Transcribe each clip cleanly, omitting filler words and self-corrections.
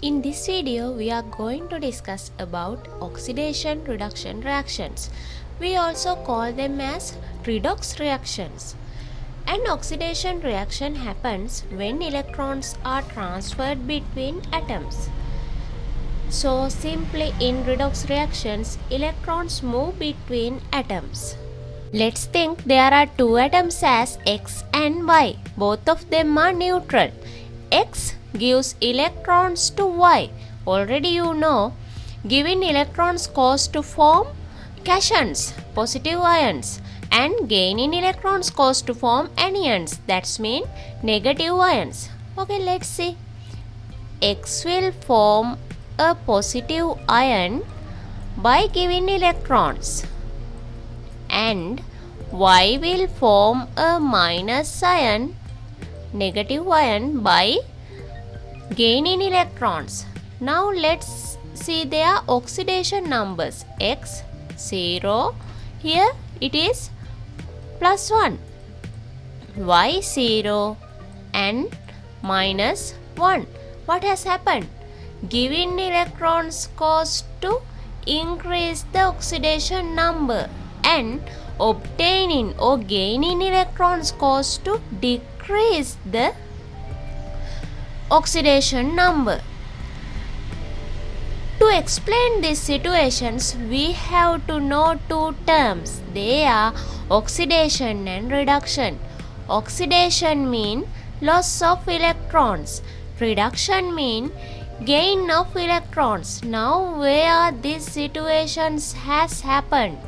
In this video, we are going to discuss about oxidation reduction reactions. We also call them as redox reactions. An oxidation reaction happens when electrons are transferred between atoms. So simply in redox reactions, electrons move between atoms. Let's think there are two atoms as X and Y. Both of them are neutral. X gives electrons to Y. Already you know, giving electrons cause to form cations, positive ions, and gaining electrons cause to form anions, that's mean negative ions. Okay, let's see. X will form a positive ion by giving electrons, and Y will form a minus ion, negative ion, by gaining electrons. Now let's see their oxidation numbers. X 0, here it is plus 1, Y 0 and minus 1. What has happened? Giving electrons caused to increase the oxidation number, and obtaining or gaining electrons caused to decrease the oxidation number. To explain these situations, we have to know two terms. They are oxidation and reduction. Oxidation means loss of electrons. Reduction means gain of electrons. Now where these situations has happened?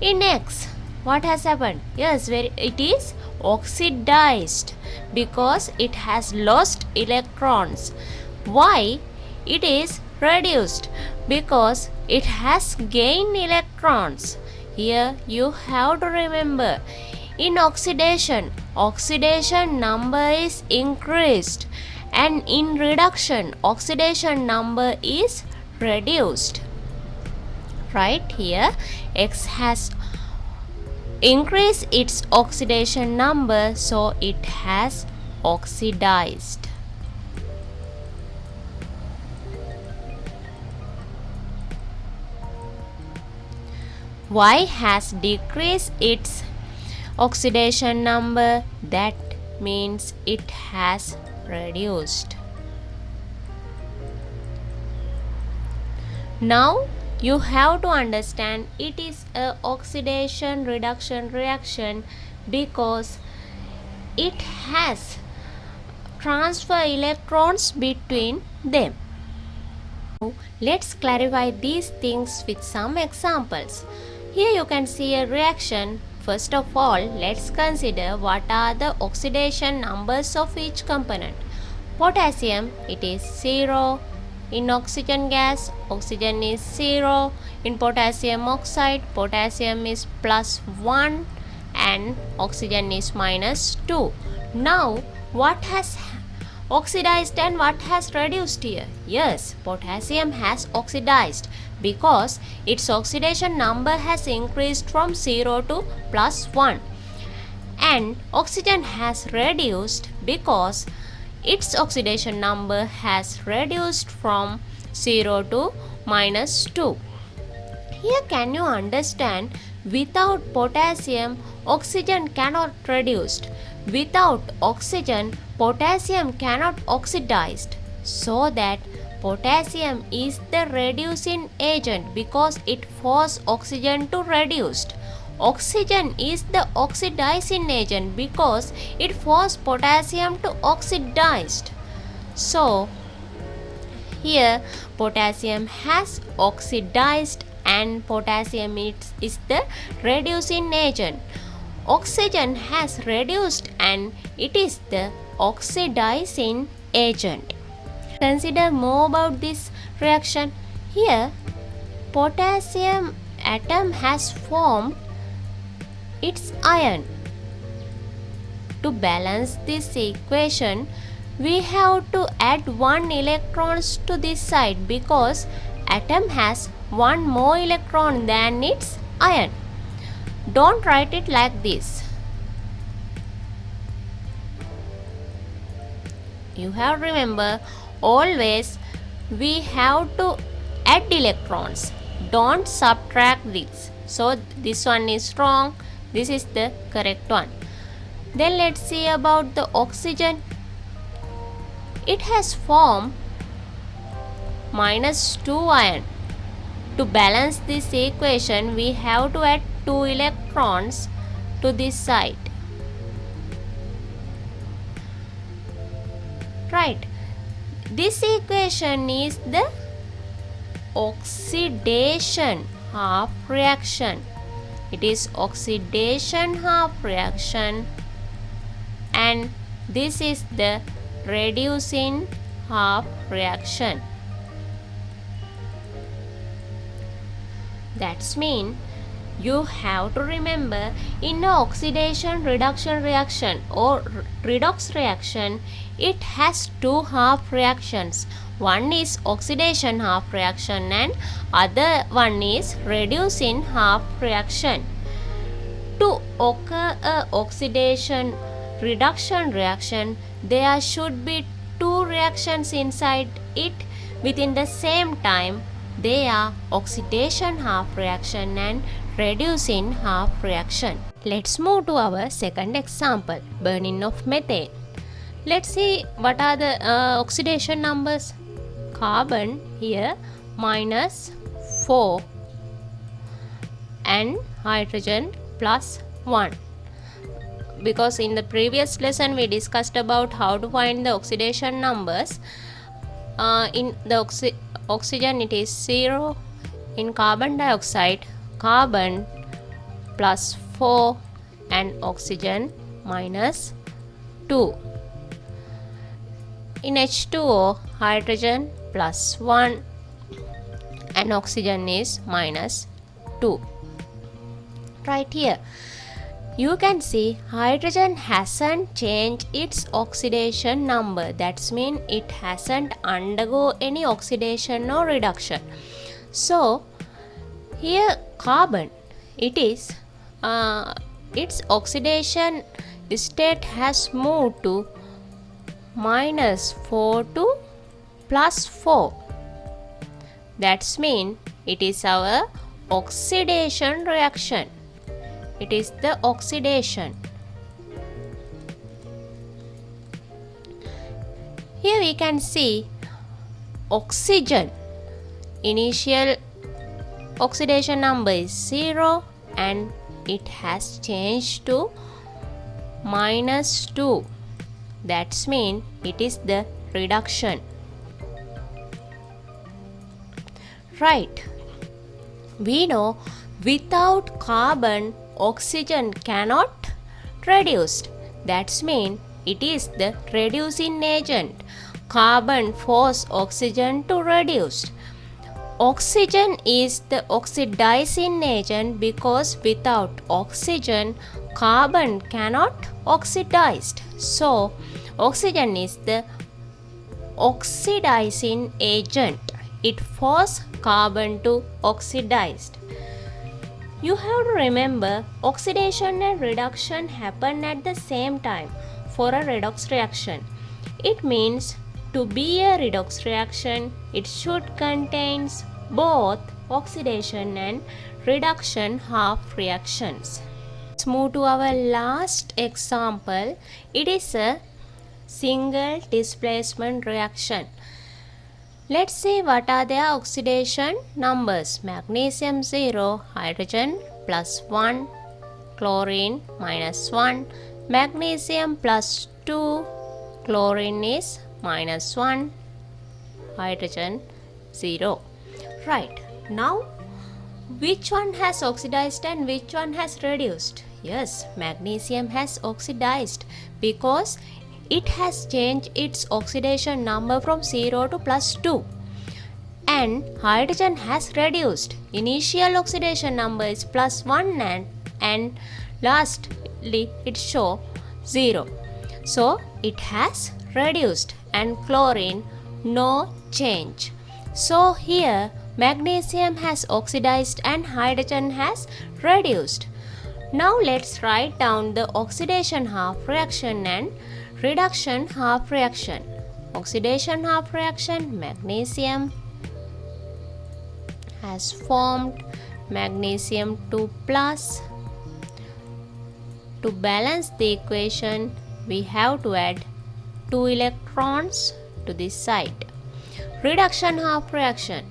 In X, what has happened? Yes, where it is oxidized because it has lost electrons. Y, it is reduced because it has gained electrons. Here you have to remember, in oxidation number is increased, and in reduction oxidation number is reduced. Right here, X has increased its oxidation number, so it has oxidized. Y has decreased its oxidation number, that means it has reduced. Now you have to understand it is a oxidation reduction reaction because it has transfer electrons between them. Let's clarify these things with some examples. Here you can see a reaction. First of all, let's consider what are the oxidation numbers of each component. Potassium, it is 0. In oxygen gas, oxygen is 0. In potassium oxide, potassium is plus 1 and oxygen is minus 2. Now, what has oxidized and what has reduced here? Yes, potassium has oxidized because its oxidation number has increased from 0 to plus 1. And oxygen has reduced because its oxidation number has reduced from 0 to minus 2. Here can you understand, without potassium, oxygen cannot reduce. Without oxygen, potassium cannot oxidize. So that potassium is the reducing agent because it forces oxygen to reduce. Oxygen is the oxidizing agent because it forces potassium to oxidize. So here potassium has oxidized and potassium is the reducing agent. Oxygen has reduced and it is the oxidizing agent. Consider more about this reaction. Here potassium atom has formed its ion. To balance this equation, we have to add 1 electrons to this side because atom has 1 more electron than its ion. Don't write it like this. You have to remember, always we have to add electrons. Don't subtract this. So this one is wrong. This is the correct one. Then let's see about the oxygen. It has formed -2 ion. To balance this equation, we have to add 2 electrons to this side. Right. This equation is the oxidation half reaction. It is oxidation half reaction, and this is the reducing half reaction. That's mean you have to remember, in an oxidation reduction reaction or redox reaction, it has two half reactions. One is oxidation half reaction and other one is reducing half reaction. To occur a oxidation reduction reaction, there should be two reactions inside it within the same time. They are oxidation half reaction and reducing half reaction. Let's move to our second example, burning of methane. Let's see what are the oxidation numbers. Carbon here -4 and hydrogen +1. Because in the previous lesson we discussed about how to find the oxidation numbers. In the oxygen it is 0. In carbon dioxide, carbon +4 and oxygen -2. In H2O, hydrogen +1 and oxygen is -2. Right here, you can see hydrogen hasn't changed its oxidation number. That's mean it hasn't undergo any oxidation or reduction. So here carbon, it is its oxidation state has moved to -4 to +4. That's mean it is our oxidation reaction. It is the oxidation. Here we can see oxygen. Initial oxidation number is 0 and it has changed to -2. That's mean it is the reduction. Right. We know without carbon, oxygen cannot reduce. That's mean it is the reducing agent. Carbon force oxygen to reduce. Oxygen is the oxidizing agent because without oxygen, carbon cannot oxidize. So oxygen is the oxidizing agent. It forces carbon to oxidize. You have to remember, oxidation and reduction happen at the same time for a redox reaction. It means to be a redox reaction, it should contain both oxidation and reduction half reactions. Let's move to our last example. It is a single displacement reaction. Let's see what are their oxidation numbers. Magnesium 0, hydrogen +1, chlorine -1, magnesium +2, chlorine is -1, hydrogen 0. Right. Now, which one has oxidized and which one has reduced? Yes, magnesium has oxidized because it has changed its oxidation number from 0 to +2. And hydrogen has reduced. Initial oxidation number is +1 and lastly it shows 0. So it has reduced, and chlorine no change. So here magnesium has oxidized and hydrogen has reduced. Now let's write down the oxidation half reaction and reduction half reaction. oxidation half reaction, magnesium has formed magnesium 2 plus. To balance the equation, we have to add 2 electrons to this side. Reduction half reaction,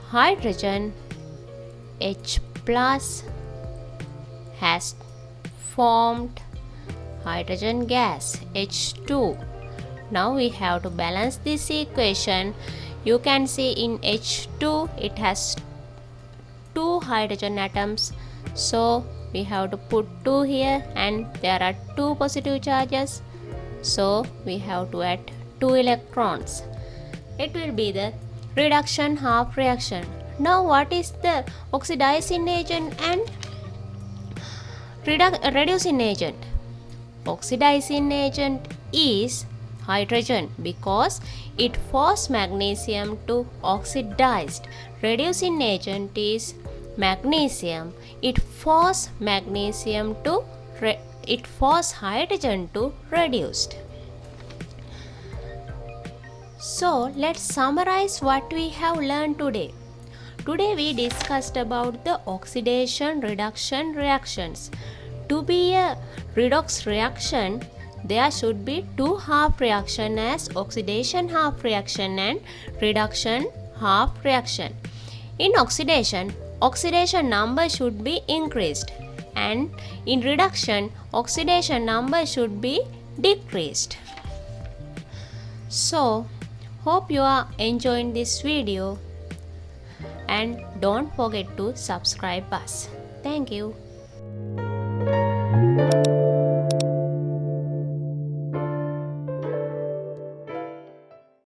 hydrogen H plus has formed hydrogen gas H2. Now we have to balance this equation. You can see in H2 it has 2 hydrogen atoms, so we have to put 2 here, and there are 2 positive charges, so we have to add 2 electrons. It will be the reduction half reaction. Now what is the oxidizing agent and reducing agent? Oxidizing agent is hydrogen because it forces magnesium to oxidized. Reducing agent is magnesium. It forces hydrogen to reduced. So let's summarize what we have learned today. Today we discussed about the oxidation reduction reactions. To be a redox reaction, there should be 2 half reaction as oxidation half reaction and reduction half reaction. In oxidation number should be increased, and in reduction, oxidation number should be decreased. So, hope you are enjoying this video, and don't forget to subscribe us. Thank you.